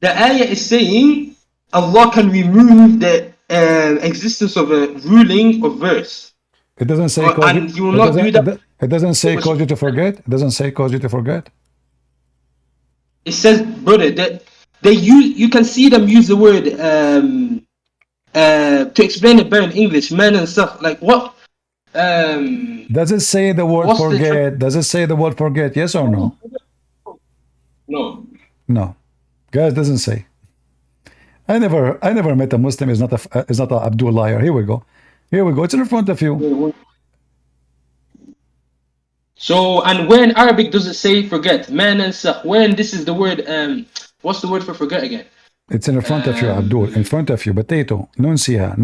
The ayah is saying Allah can remove the existence of a ruling of verse. It doesn't say and you will not do that. It doesn't say cause you to forget. It doesn't say cause you to forget. It says, brother, that they use. You can see them use the word to explain it better in English, man and stuff. Like what? Does it say the word forget? Does it say the word forget? Yes or no? No. No, guys, doesn't say. I never met a Muslim is not a Abdul liar. Here we go. It's in front of you. So, and where in Arabic does it say forget? Man and sah. When this is the word, what's the word for forget again? It's in front of you, Abdul. In front of you. Potato. Nunsiha.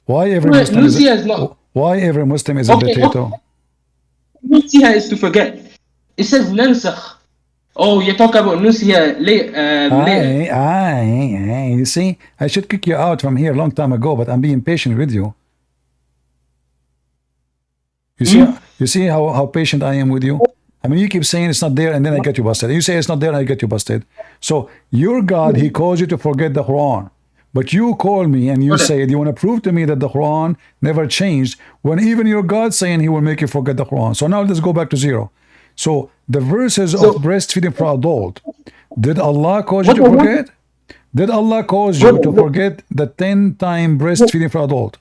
Why every Muslim is not. Why every Muslim is a potato? Nunsiha is to forget. It says nansakh. Oh, you're talking about nunsiha later. You see, I should kick you out from here a long time ago, but I'm being patient with you. You see how patient I am with you? I mean, you keep saying it's not there, and then I get you busted. You say it's not there, and I get you busted. So your God, He calls you to forget the Quran. But you call me and you say, you want to prove to me that the Quran never changed, when even your God saying He will make you forget the Quran. So now let's go back to zero. So the verses of breastfeeding for adult, did Allah cause you to forget? Did Allah cause you to forget the 10-time breastfeeding for adult?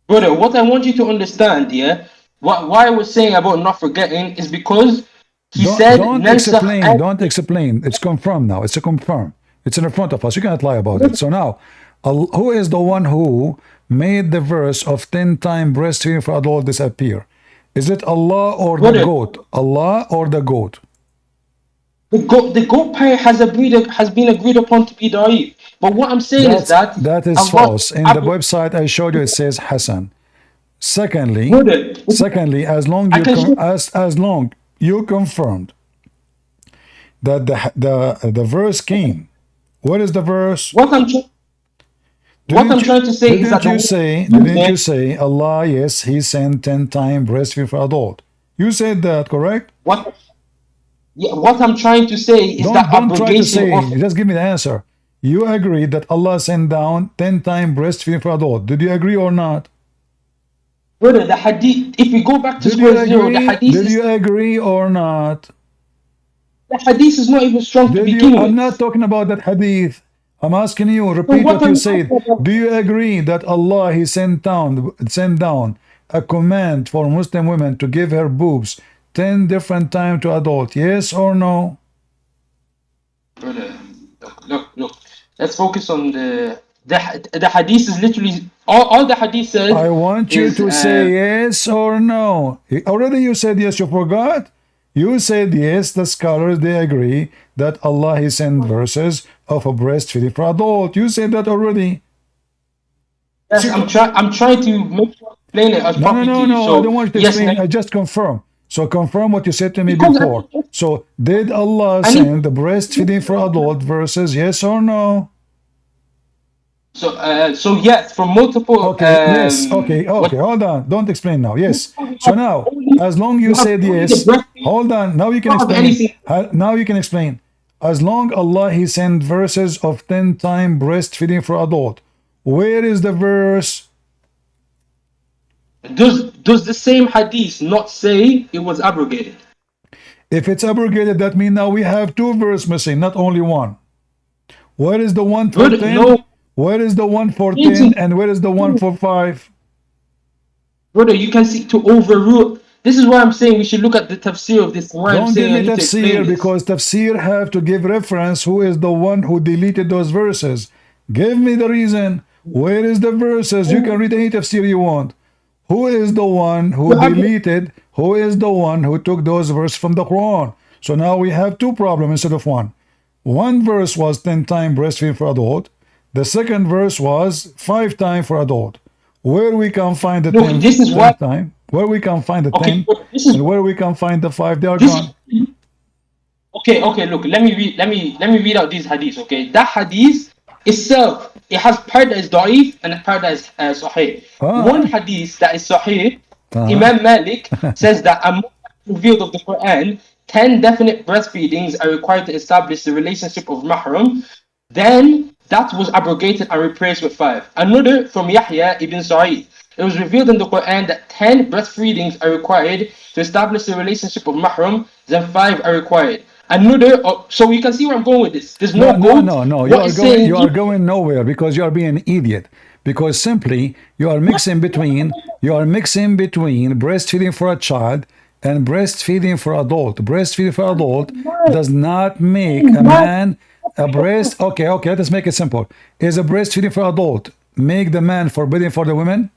Brother, what I want you to understand, why I was saying about not forgetting is because He said, don't explain. It's confirmed now. It's a confirm. It's in front of us. You cannot lie about it. So now, who is the one who made the verse of 10-time breastfeeding for adult disappear? Is it Allah or the goat? Allah or the goat? The goat pair has been agreed upon to be da'if. But what I'm saying is that is false. In the website I showed you, it says Hassan. Secondly, as long you confirmed that the verse came. What is the verse? What I'm trying to say is that didn't you say Allah? Yes, He sent 10-time breastfeeding for adult. You said that, correct? What I'm trying to say is that don't try to say. Just give me the answer. You agreed that Allah sent down 10-time breastfeeding for adult. Did you agree or not? Brother, the hadith. If we go back to square zero, the hadith. Did you agree or not? The hadith is not even strong to begin with. I'm not talking about that hadith. I'm asking you, repeat what you said. Do you agree that Allah, He sent down a command for Muslim women to give her boobs 10 different times to adult? Yes or no? Brother, look. Let's focus on the hadith is literally all the hadith says. I want you to say yes or no. Already you said yes, you forgot? You said yes, the scholars, they agree that Allah, He sent verses of a breastfeeding for adult. You said that already. Yes, I'm trying to explain it as properly. No, I don't want you to explain. I just confirm. So confirm what you said to me Because before. So did Allah I need. send the breastfeeding for adult verses? Yes or no? So yes, from multiple Okay, yes, what okay, hold on. Don't explain now. Yes. So now, only as long you you have said only the yes, breastfeeding. hold on. Now you You can don't have explain. anything. Now you can explain. As long Allah He sent verses of 10 time breastfeeding for adult. Where is the verse? Does the same hadith not say it was abrogated? If it's abrogated, that means now we have two verses missing, not only one. Where is the one for Brother, 10? no. Where is the one for 10? Anything. And where is the one for 5? Brother, you can seek to overrule. This is why I'm saying we should look at the tafsir of this. Why I'm Don't give saying I me need to explain tafsir, this. because tafsir have to give reference who is the one who deleted those verses. Give me the reason. Where is the verses? You can read any tafsir you want. Who is the one who You have deleted? Who is the one who took those verses from the Quran? So now we have two problems instead of one. One verse was 10 times breastfeeding for adult. The second verse was 5 times for adult. Where we can find the no. 10, This is 10 why. time, where we can find the Okay, 10, but this is and where we can find the 5, they are this gone. is okay. Okay, look. Let me read out these hadiths. Okay, that hadith itself, it has part that is da'if and part that is sahih. One Ah, hadith that is sahih, uh-huh. Imam Malik says that among the revealed of the Quran, 10 definite breastfeedings are required to establish the relationship of mahram. Then that was abrogated and replaced with 5. Another from Yahya ibn Sa'id. It was revealed in the Quran that 10 breastfeedings are required to establish the relationship of mahram, then 5 are required. Another, so you can see where I'm going with this. There's No, no no, goat. no, no. What is saying You are going nowhere because you are being an idiot. Because simply you are mixing between breastfeeding for a child and breastfeeding for adult. Breastfeeding for adult does not make a man a breast. Okay, okay, let us make it simple. Is a breastfeeding for adult make the man forbidden for the women?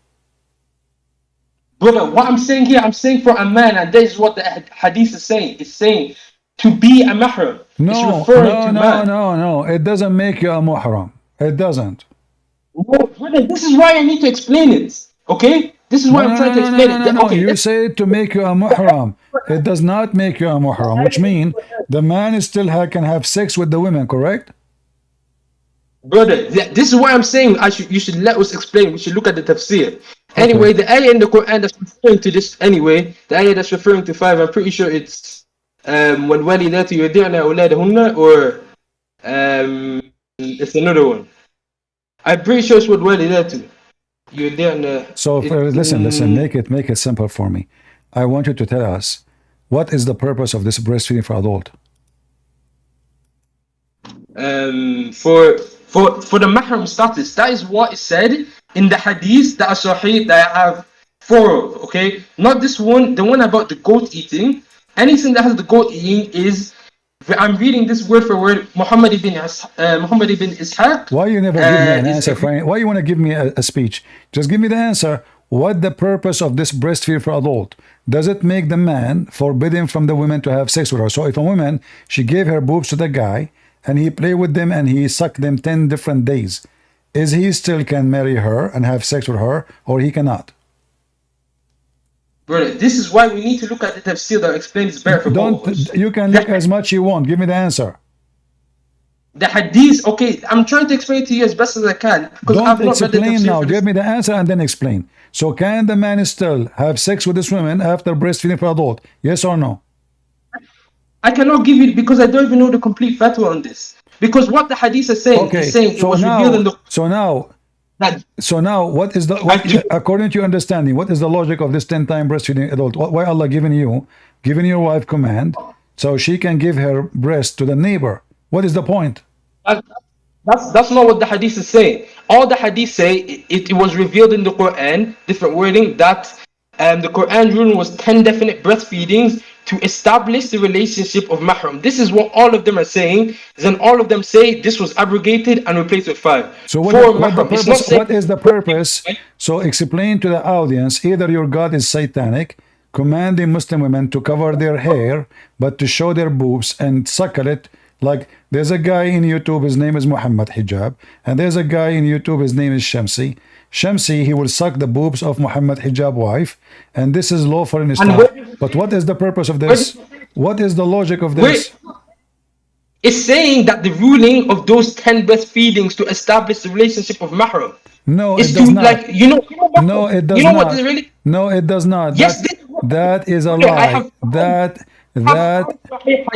Brother, what I'm saying here, I'm saying for a man, and this is what the hadith is saying. It's saying to be a mahram. It's No, referring no, to no, man. no, no. It doesn't make you a muhram. It doesn't. No, brother, this is why I need to explain it. Okay? This is why No, I'm no, trying no, to no, no, explain no, it. no, no. Okay, You let's say it to make you a muhram. It does not make you a muhram, which means the man still can have sex with the women, correct? brother, this is why I'm saying you should let us explain. We should look at the tafsir. Okay. Anyway, the ayah in the Quran that's referring to this anyway, the ayah that's referring to 5, I'm pretty sure it's والوالدات يرضعن أولادهن or it's another one. I'm pretty sure it's والوالدات يرضعن So it listen, make it simple for me. I want you to tell us what is the purpose of this breastfeeding for adult? for the mahram status. That is what is said in the hadith that are sahih that I have 4 of. Okay, not this one. The one about the goat eating. Anything that has the goat eating is. I'm reading this word for word. Muhammad ibn Ishaq. Why you never give me an Is answer, Frank? Why you want to give me a speech? Just give me the answer. What the purpose of this breastfeeding for adult? Does it make the man forbidden from the women to have sex with her? So if a woman, she gave her boobs to the guy and he play with them and he sucked them 10 different days, is he still can marry her and have sex with her, or he cannot? brother. This is why we need to look at the tafsir that explains better for both of us. You can look as much you want. Give me the answer. The hadith. Okay, I'm trying to explain to you as best as I can because Don't I've not read the explain tafsir now. for this. Give me the answer and then explain. So can the man still have sex with this woman after breastfeeding for adult? Yes or no? I cannot give you because I don't even know the complete fatwa on this. Because what the hadith is saying Okay. is saying it was revealed in the that So now, what is the according to your understanding? What is the logic of this 10 time breastfeeding adult? Why Allah giving your wife command so she can give her breast to the neighbor? What is the point? that- that's not what the hadith is saying. All the hadith say it was revealed in the Quran, different wording that the Quran ruling was 10 definite breastfeedings to establish the relationship of mahram. This is what all of them are saying. Then all of them say this was abrogated and replaced with 5 So for what the mahram. It's not purpose? saying What is the purpose? So explain to the audience. Either your God is satanic, commanding Muslim women to cover their hair, but to show their boobs and suckle it. Like there's a guy in YouTube, his name is Muhammad Hijab, and there's a guy in YouTube, his name is Shamsi. Shamsi, he will suck the boobs of Muhammad Hijab wife, and this is lawful in and Islam. where But what is the purpose of this? What is the logic of Where this? it's saying that the ruling of those 10 breastfeedings to establish the relationship of mahram No, is it to does not. like No, it does you know what not. is really No, it does not. yes this is That is a I lie. have That if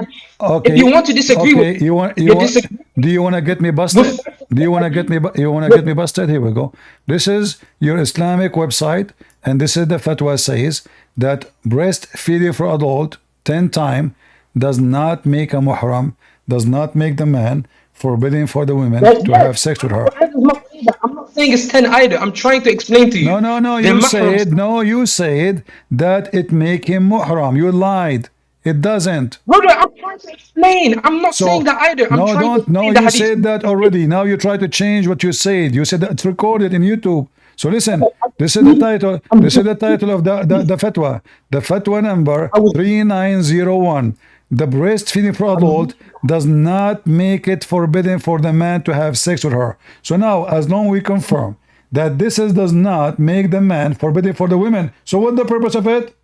okay. you want to disagree Okay, with you want disagree do you want to get me busted? Do you want to get me you want to get me busted? Here we go. This is your Islamic website, and this is the fatwa says that breastfeeding for adult 10 times does not make a muhram, does not make the man forbidden for the women to have sex with her. I'm not saying it's 10 either. I'm trying to explain to you. No, The you mahrams- said, no, you said that it make him muhram. You lied. It doesn't. Brother, I'm trying to explain. I'm not saying that either. I'm No, trying don't. to No, explain the you hadith. said that already. Now you try to change what you said. You said that it's recorded in YouTube. So listen, this is the title. This is the title of the fatwa. The fatwa number 3901. The breastfeeding for adult does not make it forbidden for the man to have sex with her. So now, as long we confirm that this does not make the man forbidden for the women. So what's the purpose of it?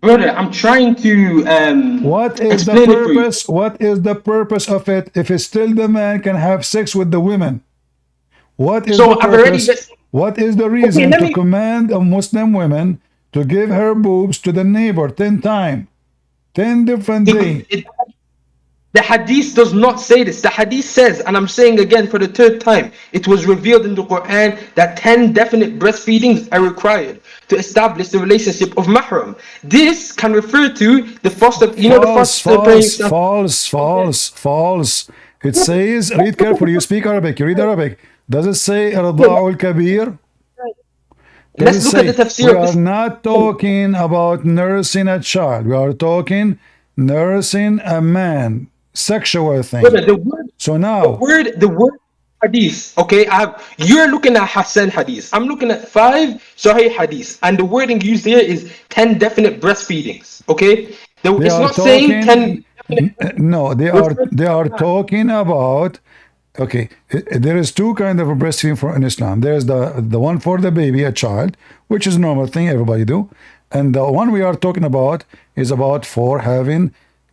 Brother, I'm trying to What is the explain it for you. purpose? What is the purpose of it if it's still the man can have sex with the women? What is So the I've already purpose? What is the reason let to me- command a Muslim woman to give her boobs to the neighbor 10 times? 10 different days. The hadith does not say this. The hadith says, and I'm saying again for the third time, it was revealed in the Quran that 10 definite breastfeedings are required to establish the relationship of mahram. This can refer to the foster, you know, the foster parents. False. It says, read carefully, you speak Arabic, you read Arabic. Does it say Arda'ul Kabir? Let's look at the tafsir We of are this. not talking about nursing a child. We are talking nursing a man. Sexual thing. The word, So now, the word hadith. Okay, you're looking at Hassan hadith. I'm looking at 5 Sahih hadith, and the wording used here is 10 definite breastfeedings. Okay, it's are not saying 10. no, they are talking about. Okay, there is two kind of a breastfeeding in Islam. There's the one for the baby, a child, which is a normal thing everybody do, and the one we are talking about is about for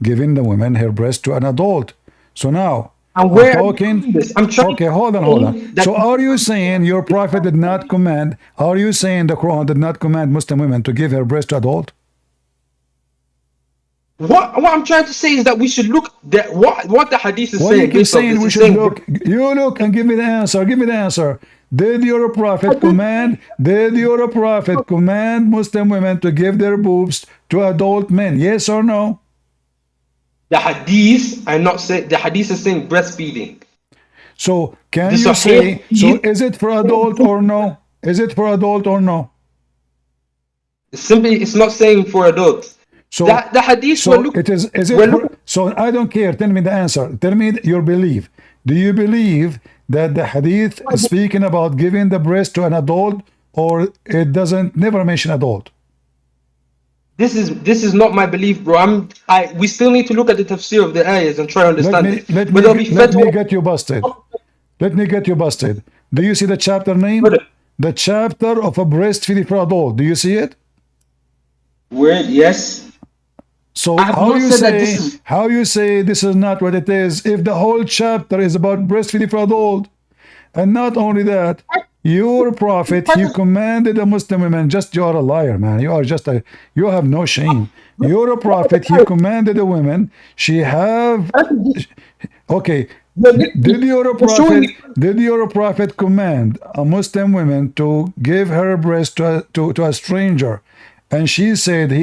giving the woman her breast to an adult. So now And I'm where are you talking. doing this? I'm trying Okay, to hold on. explain that- So are you saying your prophet did not command? Are you saying the Quran did not command Muslim women to give her breast to adult? What I'm trying to say is that we should look that what the hadith is What saying. you keep based on saying this. we It's should saying- look. You look and give me the answer. Give me the answer. Did your prophet command? Did your prophet command Muslim women to give their boobs to adult men? Yes or no? The hadith are not saying the hadith is saying breastfeeding. So can The you Sahih say? So hadith- is it for adult or no? Is it for adult or no? It's not saying for adults. So The hadith so we're looking- it is it we're for, looking- so I don't care. Tell me the answer. Tell me your belief. Do you believe that the hadith is speaking about giving the breast to an adult, or it doesn't never mention adult? This is not my belief, bro. We still need to look at the tafsir of the ayahs and try to understand it. Let But there'll be me fatwa- get you busted. Let me get you busted. Do you see the chapter name? Brother. The chapter of a breastfeeding for adult. Do you see it? Word, yes. So I have how not you said that say this is- how you say this is not what it is if the whole chapter is about breastfeeding for adult, and not only that, your prophet he commanded the Muslim women. Just you are a liar, man. You are just you have no shame. Your prophet he commanded the women. She have okay. Did your prophet command a Muslim woman to give her breast to a stranger? And she said he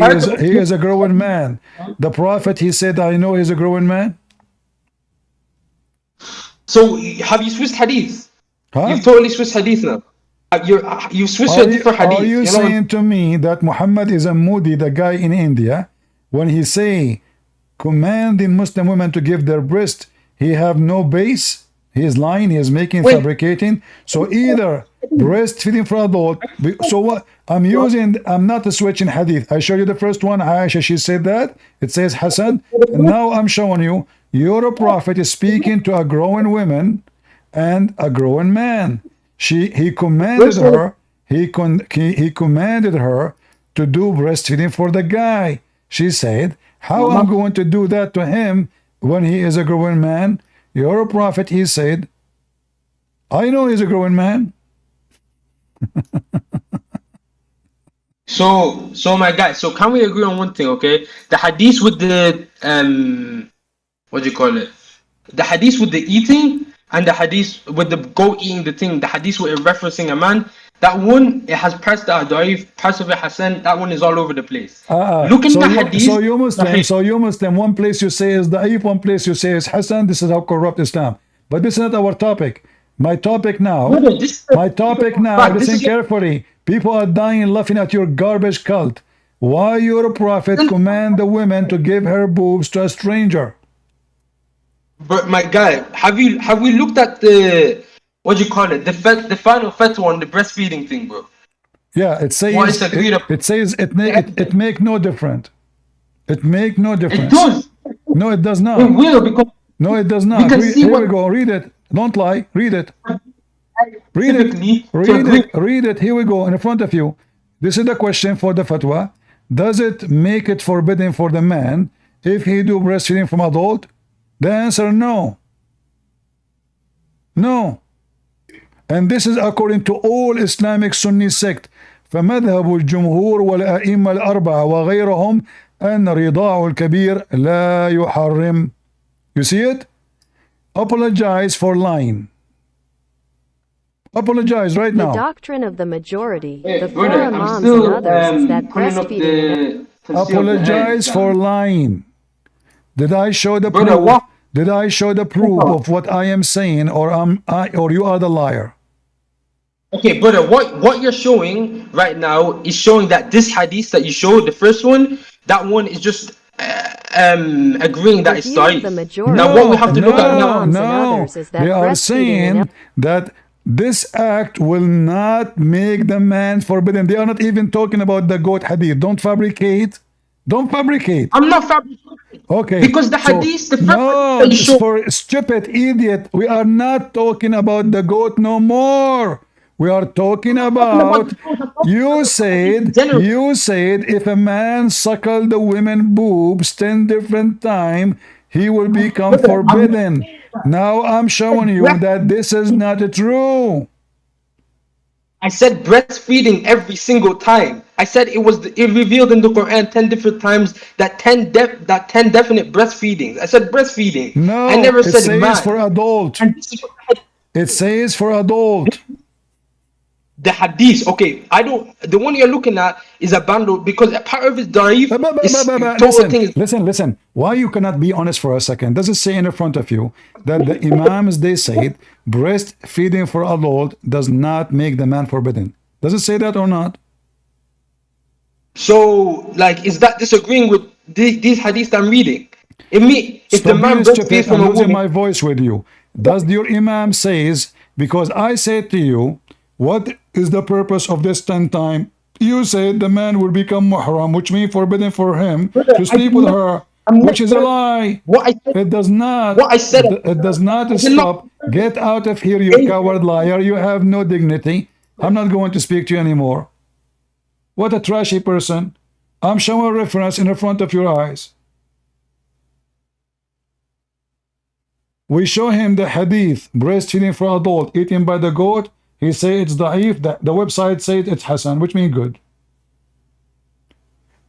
is a grown man. The prophet he said, I know he's a grown man. So have you switched hadith? Huh? You've totally switched hadith now. You've switched to a different hadith. Are you know? saying to me that Muhammad is a Modi, the guy in India, when he say commanding Muslim women to give their breast, he have no base? He is lying, he is making, Wait. fabricating. So either breastfeeding for adult. So what I'm not switching hadith. I showed you the first one, Aisha, she said that. It says Hassan. And now I'm showing you, your prophet is speaking to a growing woman and a growing man. He commanded her, he commanded her to do breastfeeding for the guy. She said, how I'm going to do that to him when he is a grown man? You're a prophet, he said. I know he's a grown man. So my guy, so can we agree on one thing, okay? The hadith with the what do you call it? The hadith with the eating and the hadith with the goat eating the thing, the hadith with it referencing a man, that one, it has parts that are da'if, parts of it Hassan, that one is all over the place. Looking So at you, hadith, so you Muslim, so you Muslim, one place you say is da'if, one place you say is Hassan. This is how corrupt Islam. But this is not our topic. My topic now, brother, this, this listen is carefully. People are dying laughing at your garbage cult. Why your prophet command the women to give her boobs to a stranger? But my guy, have we looked at the, what do you call it, the final fatwa on the breastfeeding thing, bro? Yeah, it says What is agreed upon? it says it make no difference. It make no It difference. does. No, it does It not. will, because No, it does not. can see Here what- we go. Read it. Don't lie. Read it. Read typically, it. to Read agree- it. Read it. Here we go. In front of you. This is the question for the fatwa. Does it make it forbidden for the man if he do breastfeeding from adult? The answer, no. No. And this is according to all Islamic Sunni sect. فمذهب الجمهور والأئمة الأربعة وغيرهم أن رضاع الكبير لا يحرم. You see it? Apologize for lying. Apologize right The now. doctrine of the majority, Hey, the four brother, I'm imams still and others, is that pulling up breastfeeding the Apologize for lying. Did I show the Brother, proof? what? Did I show the proof of what I am saying, or or you are the liar? Okay, brother, what you're showing right now is showing that this hadith that you showed, the first one, that one is just agreeing that The it's view of the da'if. majority Now what we have to of look at the now, imams and no. others is that They are breastfeeding saying that this act will not make the man forbidden. They are not even talking about the goat hadith. Don't fabricate. Don't fabricate. I'm not fabricating. Okay. Because the hadith, the first no, hadith that you it's showed, for stupid idiot. We are not talking about the goat no more. We are talking about you said if a man suckle the women boobs 10 different time, he will become forbidden. Now I'm showing you that this is not true. I said breastfeeding every single time. I said it revealed in the Quran 10 different times that 10 definite breastfeedings. I said breastfeeding. No, I never it said says man. for adult. And this is what It says for adult. the hadith, okay, the one you're looking at is a bundle because a part of it da'if is total thing is Listen. Why you cannot be honest for a second? Does it say in front of you that the imams they said breastfeeding for adult does not make the man forbidden? Does it say that or not? so like is that disagreeing with these hadiths I'm reading? If the Stop man being breastfeeds stupid. from I'm a losing woman, my voice with you. Does your imam says, because I said to you, what is the purpose of this 10 time? You said the man will become muhram, which means forbidden for him to sleep with her, which is a lie. what I said, It does not. What I said- It does not did stop. not- Get out of here, you coward liar. You have no dignity. I'm not going to speak to you anymore. What a trashy person. I'm showing a reference in the front of your eyes. We show him the hadith, breastfeeding for adult, eaten by the goat. He say it's da'if. The website said it's Hassan, which means good.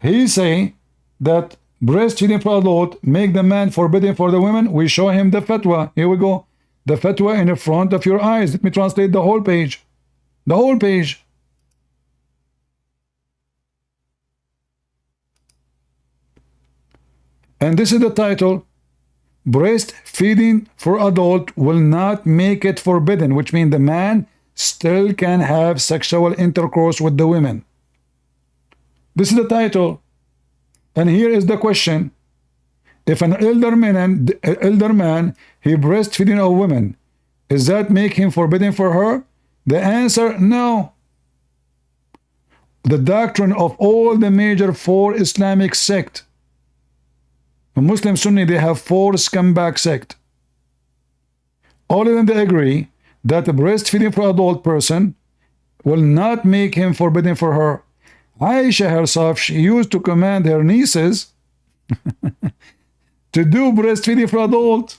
He say that breastfeeding for adult make the man forbidden for the women. We show him the fatwa. Here we go. The fatwa in the front of your eyes. Let me translate the whole page. The whole page. And this is the title. Breastfeeding for adult will not make it forbidden, which means the man still can have sexual intercourse with the women. This is the title. And here is the question. If an elder man he breastfeeding a woman, does that make him forbidden for her? The answer, no. The doctrine of all the major four Islamic sects, Muslim Sunni, they have four scumbag sect. All of them they agree that the breastfeeding for adult person will not make him forbidden for her. Aisha herself, she used to command her nieces to do breastfeeding for adult.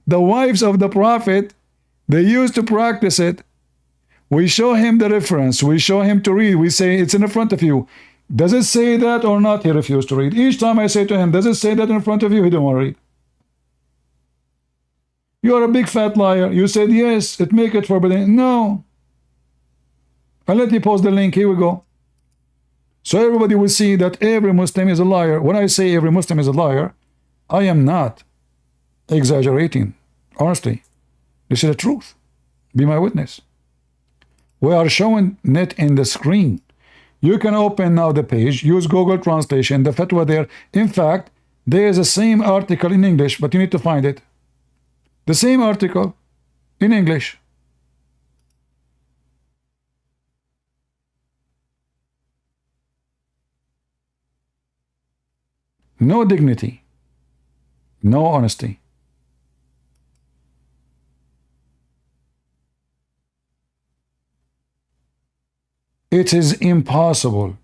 The wives of the Prophet, they used to practice it. We show him the reference. We show him to read. We say, it's in front of you. Does it say that or not? He refused to read. Each time I say to him, does it say that in front of you? He don't want to read. You are a big fat liar. You said, yes, it make it forbidden. No. I'll let you post the link. Here we go. So everybody will see that every Muslim is a liar. When I say every Muslim is a liar, I am not exaggerating. Honestly, this is the truth. Be my witness. We are showing it in the screen. You can open now the page, use Google Translation, the fatwa there. In fact, there is the same article in English, but you need to find it. The same article in English. No dignity, no honesty. It is impossible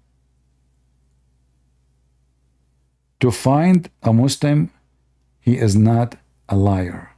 to find a Muslim, he is not a liar.